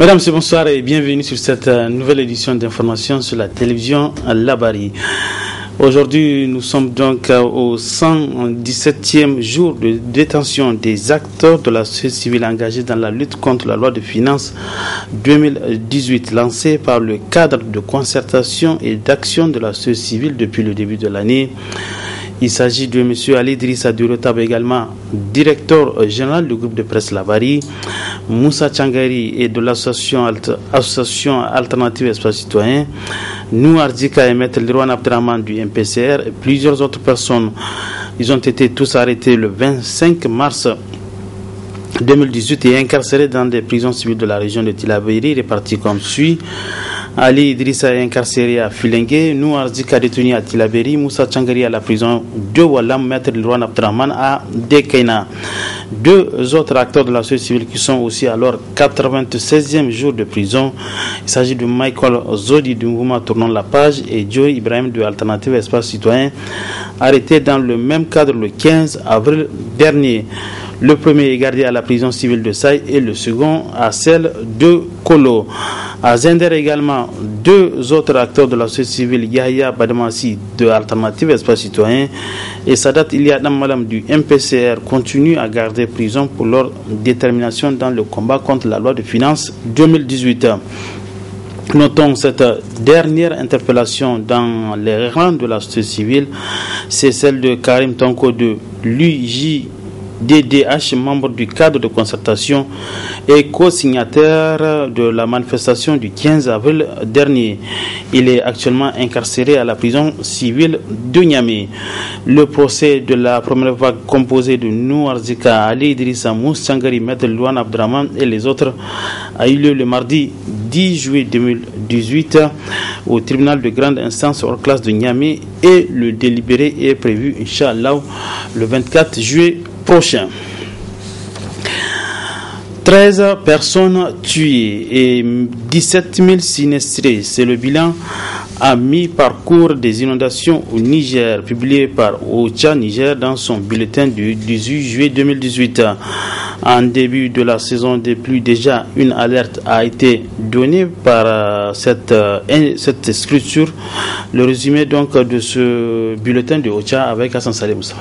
Mesdames et bonsoir et bienvenue sur cette nouvelle édition d'information sur la télévision Labari. Aujourd'hui, nous sommes donc au 117e jour de détention des acteurs de la société civile engagés dans la lutte contre la loi de finances 2018, lancée par le cadre de concertation et d'action de la société civile depuis le début de l'année. Il s'agit de M. Ali Idrissa Durotab, également directeur général du groupe de presse Labari, Moussa Tchangari et de l'association Alternative Espace Citoyen, nous Ardika et Maître Lirwan Abdraman du MPCR et plusieurs autres personnes. Ils ont été tous arrêtés le 25 mars 2018 et incarcérés dans des prisons civiles de la région de Tillabéri, répartis comme suit. Ali Idrissa est incarcéré à Filengue, nous Ardika détenu à Tillabéri, Moussa Tchangari à la prison de Wallam, Maître Lirwan Abdraman à Dekaina. Deux autres acteurs de la société civile qui sont aussi à leur 96e jour de prison. Il s'agit de Michael Zodi du mouvement Tournons la page et Joey Ibrahim de Alternative Espace Citoyen, arrêtés dans le même cadre le 15 avril dernier. Le premier est gardé à la prison civile de Saï et le second à celle de Kolo. À Zender également, deux autres acteurs de la société civile, Yahya Badamassi de Alternative Espace Citoyen et Sadat Iliadam Malam du MPCR, continuent à garder prison pour leur détermination dans le combat contre la loi de finances 2018. Notons cette dernière interpellation dans les rangs de la société civile, c'est celle de Karim Tonko de l'UJDDH, membre du cadre de concertation et co-signataire de la manifestation du 15 avril dernier. Il est actuellement incarcéré à la prison civile de Niamey. Le procès de la première vague composé de Nouarzika, Ali Idrissa, Moussa Tchangari, Maître Lirwan Abdraman et les autres a eu lieu le mardi 10 juillet 2018 au tribunal de grande instance hors classe de Niamey et le délibéré est prévu, Inch'Allah, le 24 juillet prochain. 13 personnes tuées et 17 000 sinistrés, c'est le bilan à mi-parcours des inondations au Niger, publié par OCHA Niger dans son bulletin du 18 juillet 2018. En début de la saison des pluies, déjà une alerte a été donnée par cette structure. Le résumé donc de ce bulletin de OCHA avec Hassan Saleh Moussa.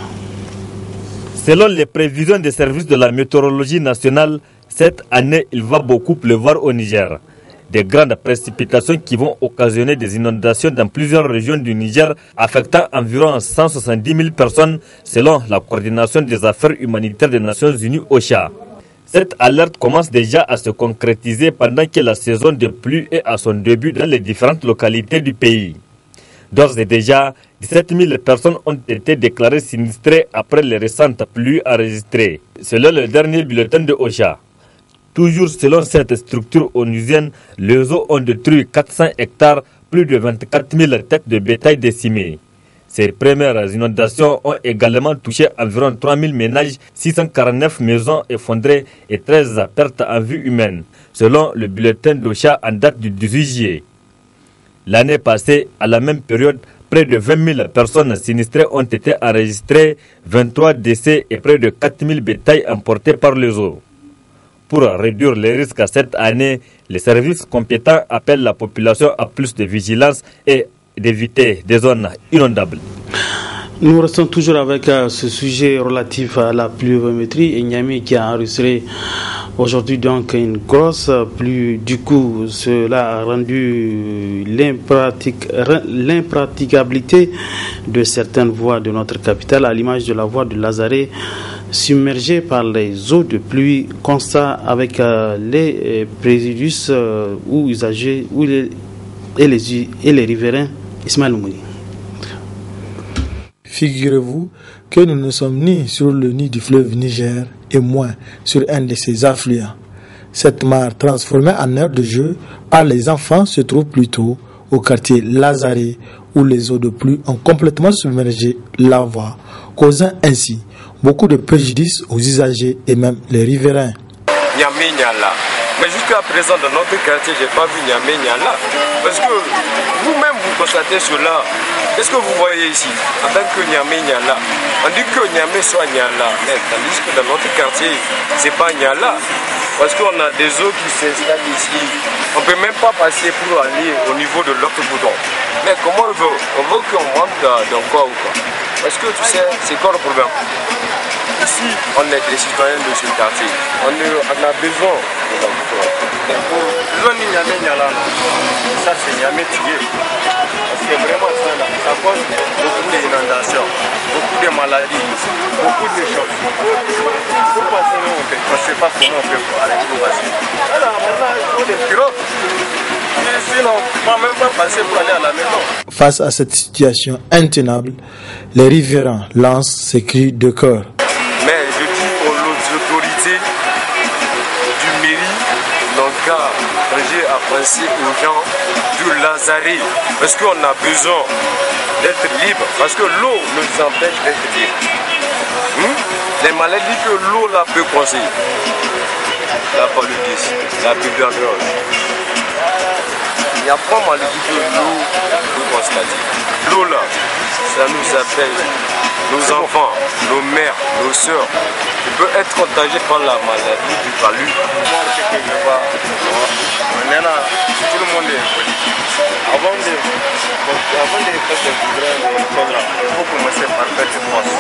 Selon les prévisions des services de la météorologie nationale, cette année, il va beaucoup pleuvoir au Niger. Des grandes précipitations qui vont occasionner des inondations dans plusieurs régions du Niger, affectant environ 170 000 personnes, selon la coordination des affaires humanitaires des Nations Unies OCHA. Cette alerte commence déjà à se concrétiser pendant que la saison de pluie est à son début dans les différentes localités du pays. D'ores et déjà, 17 000 personnes ont été déclarées sinistrées après les récentes pluies enregistrées, selon le dernier bulletin de OCHA. Toujours selon cette structure onusienne, les eaux ont détruit 400 hectares, plus de 24 000 têtes de bétail décimées. Ces premières inondations ont également touché environ 3 000 ménages, 649 maisons effondrées et 13 pertes en vie humaine, selon le bulletin d'OCHA en date du 18 juillet. L'année passée, à la même période, près de 20 000 personnes sinistrées ont été enregistrées, 23 décès et près de 4 000 bétails emportés par les eaux. Pour réduire les risques cette année, les services compétents appellent la population à plus de vigilance et d'éviter des zones inondables. Nous restons toujours avec ce sujet relatif à la pluviométrie et Niamey qui a enregistré aujourd'hui donc une grosse pluie. Du coup, cela a rendu l'impraticabilité de certaines voies de notre capitale, à l'image de la voie de Lazare, submergée par les eaux de pluie. Constat avec les préjudices ou usagers et les riverains. Ismaël Mouni. Figurez-vous que nous ne sommes ni sur le nid du fleuve Niger et moins sur un de ses affluents. Cette mare transformée en aire de jeu par les enfants se trouve plutôt au quartier Lazare où les eaux de pluie ont complètement submergé la voie, causant ainsi beaucoup de préjudices aux usagers et même les riverains. Mais jusqu'à présent, dans notre quartier, je n'ai pas vu Niamey Niala. Parce que vous-même, vous constater cela. Qu'est-ce que vous voyez ici? En tant que Niamey, Niala. On dit que Niamey soit Niala, mais tandis que dans notre quartier, c'est pas Niala. Parce qu'on a des eaux qui s'installent ici. On ne peut même pas passer pour aller au niveau de l'autre boudon. Mais comment on veut? On veut qu'on manque dans quoi ou quoi? Parce que tu sais, c'est quoi le problème? Ici, on est des citoyens de ce quartier. On a besoin de l'emploi. Ça, c'est Niamey Tigé. Parce que vraiment, ça cause beaucoup d'inondations, beaucoup de maladies, beaucoup de choses. Pour passer, on ne sait pas comment on peut arrêter pour passer. Alors, maintenant, il faut des pirogues. Sinon, on ne peut même pas passer pour aller à la maison. Face à cette situation intenable, les riverains lancent ces cris de cœur. Mais je dis aux autorités du mairie n'ont qu'à ranger à penser aux gens du Lazare. Parce qu'on a besoin d'être libre. Parce que l'eau nous empêche d'être libre. Les maladies que l'eau là peut causer. La paludisme, la tuberculose. Il y a pas mal de maladie que l'eau peut constater. L'eau là, ça nous appelle nos enfants, nos mères, nos soeurs. Tu peux être contagié par la maladie du palu. Maintenant, tout le monde est poli. Avant de faire des goudrons, il faut commencer par faire des forces.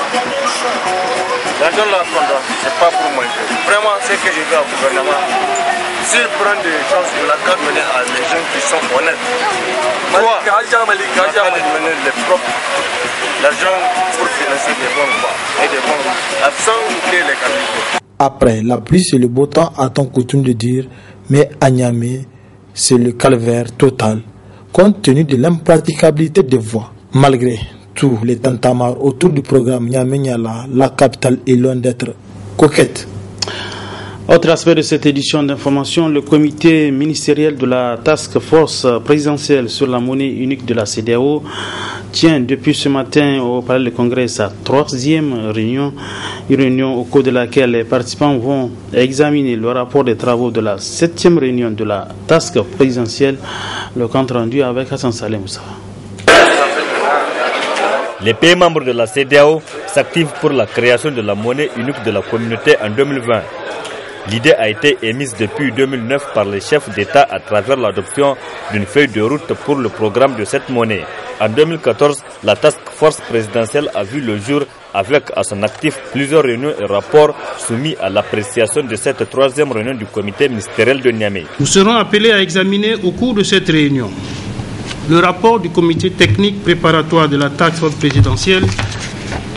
L'argent là, c'est pas pour moi. Vraiment, c'est que je dis au gouvernement. S'il prend des choses, il a qu'à mener à des gens qui sont honnêtes. L'argent pour financer des bons et des bons sans oublier les capitaux. Après la pluie, c'est le beau temps, a-t-on coutume de dire, mais à Niamey, c'est le calvaire total, compte tenu de l'impraticabilité des voies. Malgré tous les tantamars autour du programme Niamey-Niala, la capitale est loin d'être coquette. Autre aspect de cette édition d'information, le comité ministériel de la Task Force présidentielle sur la monnaie unique de la CEDEAO tient depuis ce matin au Palais du Congrès sa 3e réunion, une réunion au cours de laquelle les participants vont examiner le rapport des travaux de la 7e réunion de la Task présidentielle, le compte rendu avec Hassan Saleh Moussa. Les pays membres de la CEDEAO s'activent pour la création de la monnaie unique de la communauté en 2020. L'idée a été émise depuis 2009 par les chefs d'État à travers l'adoption d'une feuille de route pour le programme de cette monnaie. En 2014, la Task Force présidentielle a vu le jour avec à son actif plusieurs réunions et rapports soumis à l'appréciation de cette 3e réunion du comité ministériel de Niamey. Nous serons appelés à examiner au cours de cette réunion le rapport du comité technique préparatoire de la Task Force présidentielle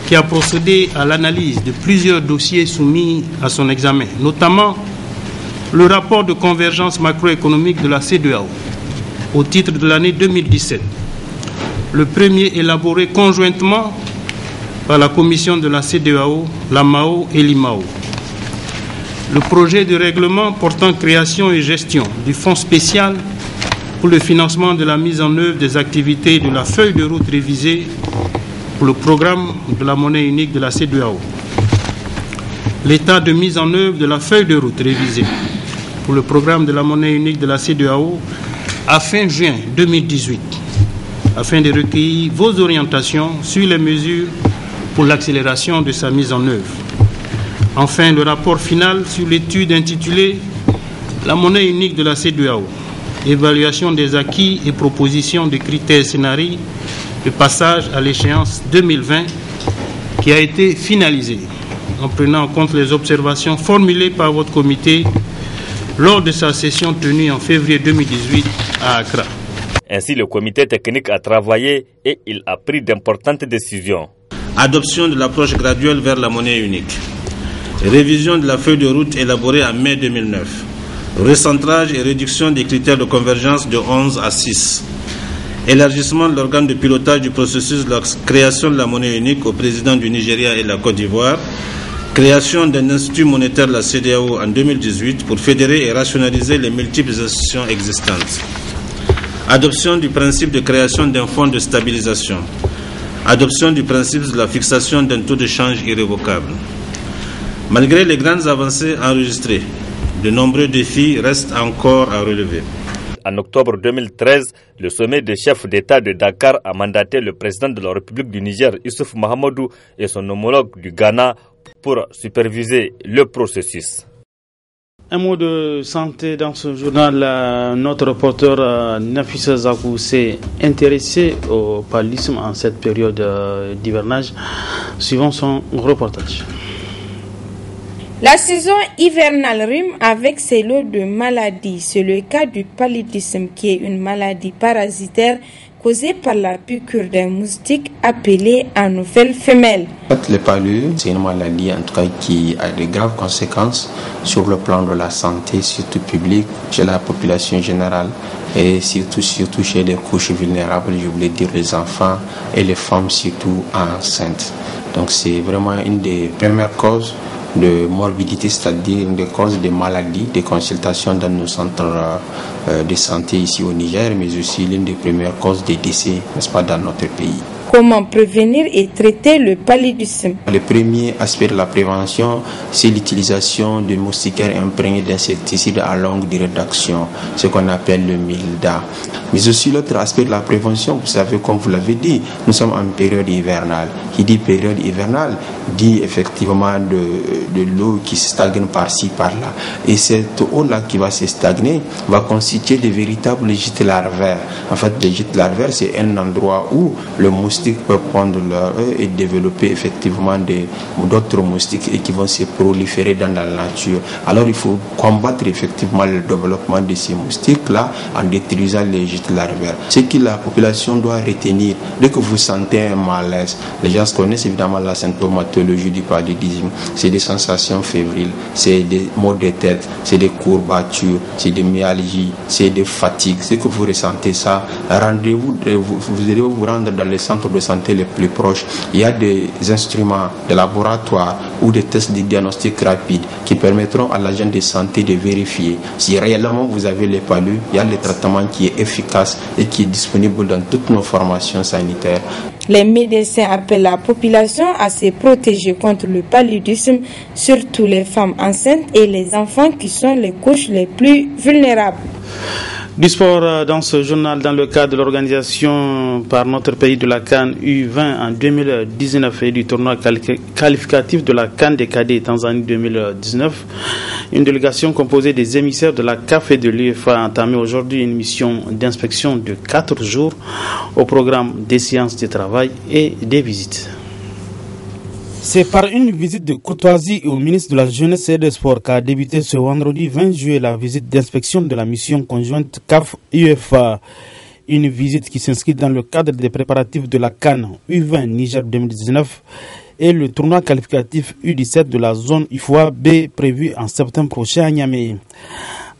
qui a procédé à l'analyse de plusieurs dossiers soumis à son examen, notamment le rapport de convergence macroéconomique de la CEDEAO au titre de l'année 2017, le premier élaboré conjointement par la commission de la CEDEAO, la MAO et l'IMAO, le projet de règlement portant création et gestion du fonds spécial pour le financement de la mise en œuvre des activités de la feuille de route révisée pour le programme de la monnaie unique de la CEDEAO. L'état de mise en œuvre de la feuille de route révisée pour le programme de la monnaie unique de la CEDEAO à fin juin 2018, afin de recueillir vos orientations sur les mesures pour l'accélération de sa mise en œuvre. Enfin, le rapport final sur l'étude intitulée « La monnaie unique de la CEDEAO, évaluation des acquis et propositions de critères scénarios de passage à l'échéance 2020 » qui a été finalisé en prenant en compte les observations formulées par votre comité lors de sa session tenue en février 2018 à Accra. Ainsi, le comité technique a travaillé et il a pris d'importantes décisions. Adoption de l'approche graduelle vers la monnaie unique. Révision de la feuille de route élaborée en mai 2009. Recentrage et réduction des critères de convergence de 11 à 6. Élargissement de l'organe de pilotage du processus de la création de la monnaie unique au président du Nigeria et de la Côte d'Ivoire. Création d'un institut monétaire de la CEDEAO en 2018 pour fédérer et rationaliser les multiples institutions existantes. Adoption du principe de création d'un fonds de stabilisation. Adoption du principe de la fixation d'un taux de change irrévocable. Malgré les grandes avancées enregistrées, de nombreux défis restent encore à relever. En octobre 2013, le sommet des chefs d'État de Dakar a mandaté le président de la République du Niger, Issouf Mahamadou, et son homologue du Ghana pour superviser le processus. Un mot de santé dans ce journal. Notre reporter Nafissa Zakou s'est intéressé au paludisme en cette période d'hivernage. Suivons son reportage. La saison hivernale rime avec ses lots de maladies. C'est le cas du paludisme qui est une maladie parasitaire causée par la piqûre d'un moustique appelé anophèle femelle. Le palud, c'est une maladie en tout cas qui a de graves conséquences sur le plan de la santé, surtout publique, chez la population générale et surtout chez les couches vulnérables, je voulais dire les enfants et les femmes surtout enceintes. Donc c'est vraiment une des premières causes de morbidité, c'est-à-dire une des causes de maladies, des consultations dans nos centres de santé ici au Niger, mais aussi l'une des premières causes de décès, n'est-ce pas, dans notre pays. Comment prévenir et traiter le paludisme? Le premier aspect de la prévention, c'est l'utilisation de moustiquaires imprégnés d'insecticides à longue durée d'action, ce qu'on appelle le MILDA. Mais aussi l'autre aspect de la prévention, vous savez, comme vous l'avez dit, nous sommes en période hivernale. Qui dit période hivernale dit effectivement de l'eau qui se stagne par-ci, par-là. Et cette eau-là qui va se stagner va constituer de véritables gîtes larvaires. En fait, les gîtes larvaires, c'est un endroit où le moustique peut prendre leur œuf et développer effectivement d'autres moustiques et qui vont se proliférer dans la nature. Alors il faut combattre effectivement le développement de ces moustiques-là en détruisant les gîtes larvaires. Ce que la population doit retenir, dès que vous sentez un malaise, les gens connaissent évidemment la symptomatologie du paludisme, c'est des sensations fébriles, c'est des maux de tête, c'est des courbatures, c'est des myalgies, c'est des fatigues. Ce que vous ressentez ça, rendez-vous, vous allez vous rendre dans les centres de santé les plus proches. Il y a des instruments de laboratoire ou des tests de diagnostic rapide qui permettront à l'agent de santé de vérifier si réellement vous avez les palud. Il y a le traitement qui est efficace et qui est disponible dans toutes nos formations sanitaires. Les médecins appellent la population à se protéger contre le paludisme, surtout les femmes enceintes et les enfants qui sont les couches les plus vulnérables. Du sport dans ce journal, dans le cadre de l'organisation par notre pays de la CAN U20 en 2019 et du tournoi qualificatif de la CAN des cadets Tanzanie 2019, une délégation composée des émissaires de la CAF et de l'UEFA a entamé aujourd'hui une mission d'inspection de 4 jours au programme des séances de travail et des visites. C'est par une visite de courtoisie au ministre de la Jeunesse et des Sports qu'a débuté ce vendredi 20 juillet la visite d'inspection de la mission conjointe CAF-UEFA. Une visite qui s'inscrit dans le cadre des préparatifs de la CAN U20 Niger 2019 et le tournoi qualificatif U17 de la zone IFOA B prévu en septembre prochain à Niamey.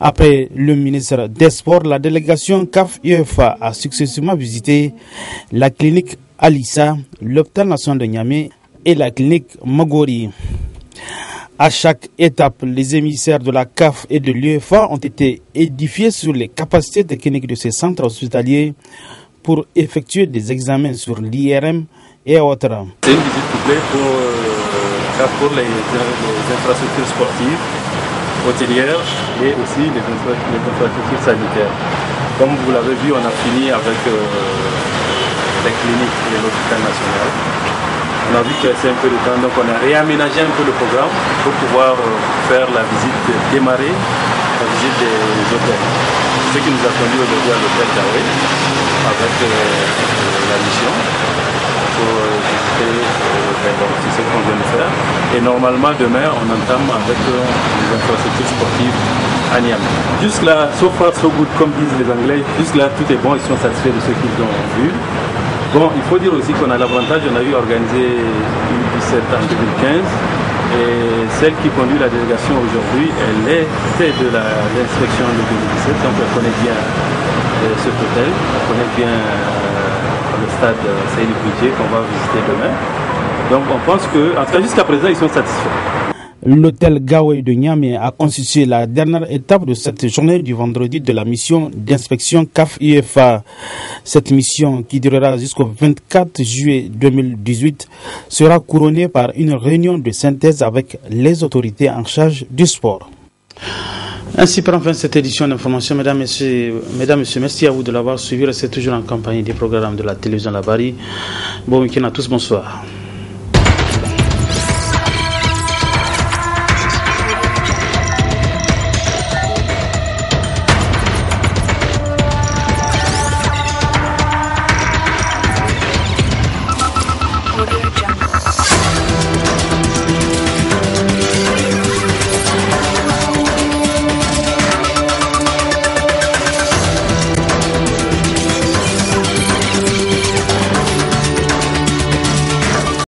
Après le ministre des Sports, la délégation CAF-UEFA a successivement visité la clinique Alissa, l'hôpital national de Niamey et la clinique Mogori. À chaque étape, les émissaires de la CAF et de l'UEFA ont été édifiés sur les capacités techniques de ces centres hospitaliers pour effectuer des examens sur l'IRM et autres. C'est une visite couplée pour les infrastructures sportives, hôtelières et aussi les infrastructures sanitaires. Comme vous l'avez vu, on a fini avec les cliniques et l'hôpital national. On a vu qu'il restait un peu de temps, donc on a réaménagé un peu le programme pour pouvoir faire la visite, démarrer la visite des hôtels. Ce qui nous a conduit aujourd'hui à l'hôtel Daoué avec la mission pour visiter ce qu'on vient de faire. Et normalement demain on entame avec les infrastructures sportives à Niamey. Jusque là, so far so good comme disent les Anglais, jusque là tout est bon, ils sont satisfaits de ce qu'ils ont vu. Bon, il faut dire aussi qu'on a l'avantage, on a eu organisé une 17 en 2015 et celle qui conduit la délégation aujourd'hui, elle était de l'inspection de 2017, donc elle connaît bien cet hôtel, elle connaît bien le stade Seyni Boudié qu'on va visiter demain. Donc on pense que, en tout cas jusqu'à présent, ils sont satisfaits. L'hôtel Gawé de Niamey a constitué la dernière étape de cette journée du vendredi de la mission d'inspection CAF-UEFA. Cette mission, qui durera jusqu'au 24 juillet 2018, sera couronnée par une réunion de synthèse avec les autorités en charge du sport. Ainsi prend fin cette édition d'information. Mesdames, Messieurs, merci à vous de l'avoir suivi. Restez toujours en compagnie des programmes de la télévision Labari. Bon week-end à tous, bonsoir.